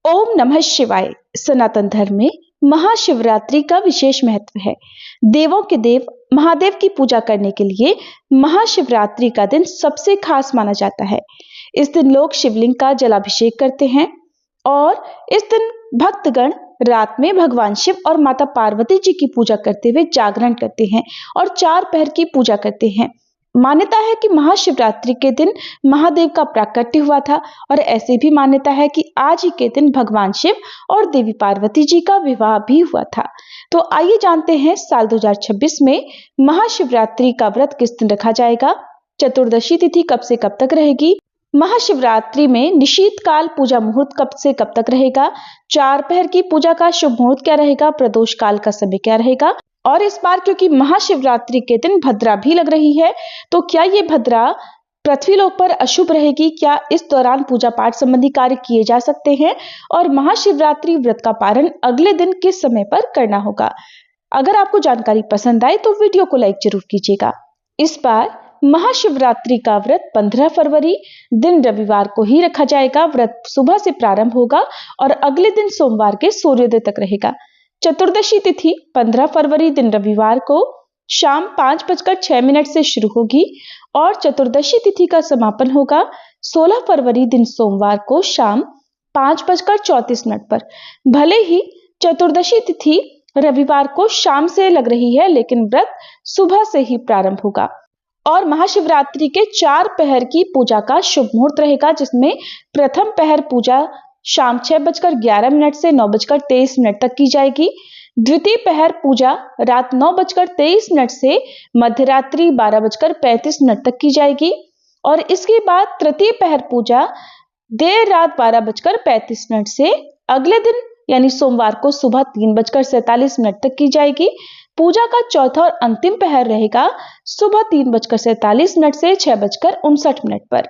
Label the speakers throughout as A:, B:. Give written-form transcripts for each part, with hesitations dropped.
A: ओम नमः शिवाय। सनातन धर्म में महाशिवरात्रि का विशेष महत्व है। देवों के देव महादेव की पूजा करने के लिए महाशिवरात्रि का दिन सबसे खास माना जाता है। इस दिन लोग शिवलिंग का जलाभिषेक करते हैं और इस दिन भक्तगण रात में भगवान शिव और माता पार्वती जी की पूजा करते हुए जागरण करते हैं और 4 पहर की पूजा करते हैं। मान्यता है कि महाशिवरात्रि के दिन महादेव का प्राकट्य हुआ था और ऐसी भी मान्यता है कि आज ही के दिन भगवान शिव और देवी पार्वती जी का विवाह भी हुआ था। तो आइए जानते हैं साल 2026 में महाशिवरात्रि का व्रत किस दिन रखा जाएगा, चतुर्दशी तिथि कब से कब तक रहेगी, महाशिवरात्रि में निशीत काल पूजा मुहूर्त कब से कब तक रहेगा, 4 पहर की पूजा का शुभ मुहूर्त क्या रहेगा, प्रदोष काल का समय क्या रहेगा। और इस बार क्योंकि महाशिवरात्रि के दिन भद्रा भी लग रही है, तो क्या ये भद्रा पृथ्वीलोक पर अशुभ रहेगी, क्या इस दौरान पूजा पाठ संबंधी कार्य किए जा सकते हैं और महाशिवरात्रि व्रत का पारण अगले दिन किस समय पर करना होगा। अगर आपको जानकारी पसंद आए तो वीडियो को लाइक जरूर कीजिएगा। इस बार महाशिवरात्रि का व्रत 15 फरवरी दिन रविवार को ही रखा जाएगा। व्रत सुबह से प्रारंभ होगा और अगले दिन सोमवार के सूर्योदय तक रहेगा। चतुर्दशी तिथि 15 फरवरी दिन रविवार को शाम 5:06 से शुरू होगी और चतुर्दशी तिथि का समापन होगा 16 फरवरी दिन सोमवार को शाम 5:34 पर। भले ही चतुर्दशी तिथि रविवार को शाम से लग रही है, लेकिन व्रत सुबह से ही प्रारंभ होगा और महाशिवरात्रि के 4 पहर की पूजा का शुभ मुहूर्त रहेगा, जिसमें प्रथम पहर पूजा शाम 6:11 से 9:23 तक की जाएगी। द्वितीय पहर पूजा रात 9:23 से मध्यरात्रि 12:35 तक की जाएगी और इसके बाद तृतीय पहर पूजा देर रात 12:35 से अगले दिन यानी सोमवार को सुबह 3:47 तक की जाएगी। पूजा का चौथा और अंतिम पहर रहेगा सुबह 3:47 से 6:59 पर।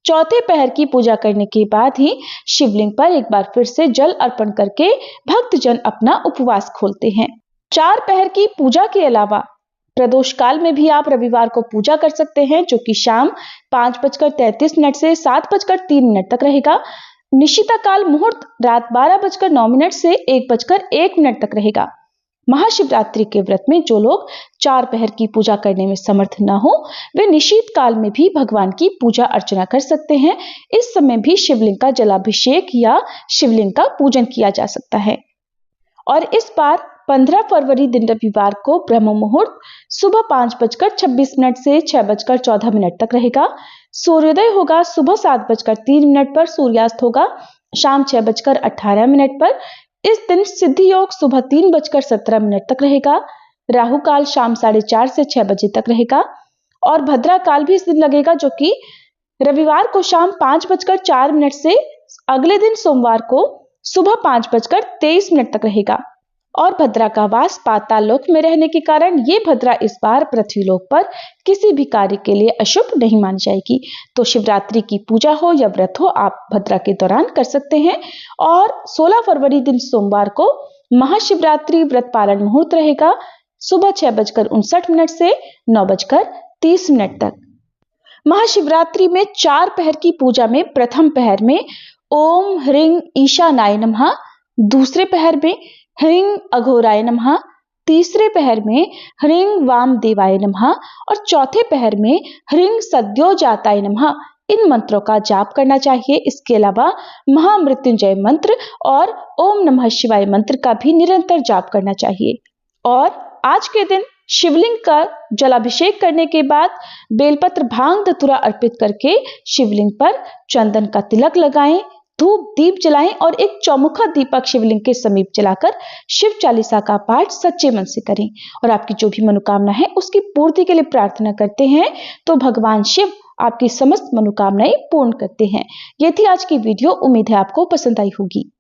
A: चौथे पहर की पूजा करने के बाद ही शिवलिंग पर एक बार फिर से जल अर्पण करके भक्तजन अपना उपवास खोलते हैं। 4 पहर की पूजा के अलावा प्रदोष काल में भी आप रविवार को पूजा कर सकते हैं, जो कि शाम 5:33 से 7:03 तक रहेगा। निशिता काल मुहूर्त रात 12:09 से 1:01 तक रहेगा। महाशिवरात्रि के व्रत में जो लोग 4 पहर की पूजा करने में समर्थ न हो, वे निशीत काल में भी भगवान की पूजा अर्चना कर सकते हैं। इस समय भी शिवलिंग का जलाभिषेक या शिवलिंग का पूजन किया जा सकता है। और इस बार 15 फरवरी दिन रविवार को ब्रह्म मुहूर्त सुबह 5:26 से 6:14 तक रहेगा। सूर्योदय होगा सुबह 7:03 पर, सूर्यास्त होगा शाम 6:18 पर। इस दिन सिद्धि योग सुबह 3:17 तक रहेगा। राहु काल शाम 4:30 से 6 बजे तक रहेगा और भद्रा काल भी इस दिन लगेगा, जो कि रविवार को शाम 5:04 से अगले दिन सोमवार को सुबह 5:23 तक रहेगा। और भद्रा का वास पाताल लोक में रहने के कारण ये भद्रा इस बार पृथ्वीलोक पर किसी भी कार्य के लिए अशुभ नहीं मानी जाएगी। तो शिवरात्रि की पूजा हो या व्रत हो, आप भद्रा के दौरान कर सकते हैं। और 16 फरवरी दिन सोमवार को महाशिवरात्रि व्रत पारण मुहूर्त रहेगा सुबह 6:59 से 9:30 तक। महाशिवरात्रि में 4 पहर की पूजा में प्रथम पहर में ओम ह्रीं ईशानाय नमः, दूसरे पहर में ह्रीं अघोराय नमः, तीसरे पहर में ह्रीं वामदेवाय नमः और चौथे पहर में ह्रीं सद्योजाताय नमः। इन मंत्रों का जाप करना चाहिए। इसके अलावा महामृत्युंजय मंत्र और ओम नमः शिवाय मंत्र का भी निरंतर जाप करना चाहिए। और आज के दिन शिवलिंग का जलाभिषेक करने के बाद बेलपत्र भांग धतूरा अर्पित करके शिवलिंग पर चंदन का तिलक लगाएं, धूप दीप जलाएं और एक चौमुखा दीपक शिवलिंग के समीप जलाकर शिव चालीसा का पाठ सच्चे मन से करें और आपकी जो भी मनोकामना है उसकी पूर्ति के लिए प्रार्थना करते हैं, तो भगवान शिव आपकी समस्त मनोकामनाएं पूर्ण करते हैं। ये थी आज की वीडियो। उम्मीद है आपको पसंद आई होगी।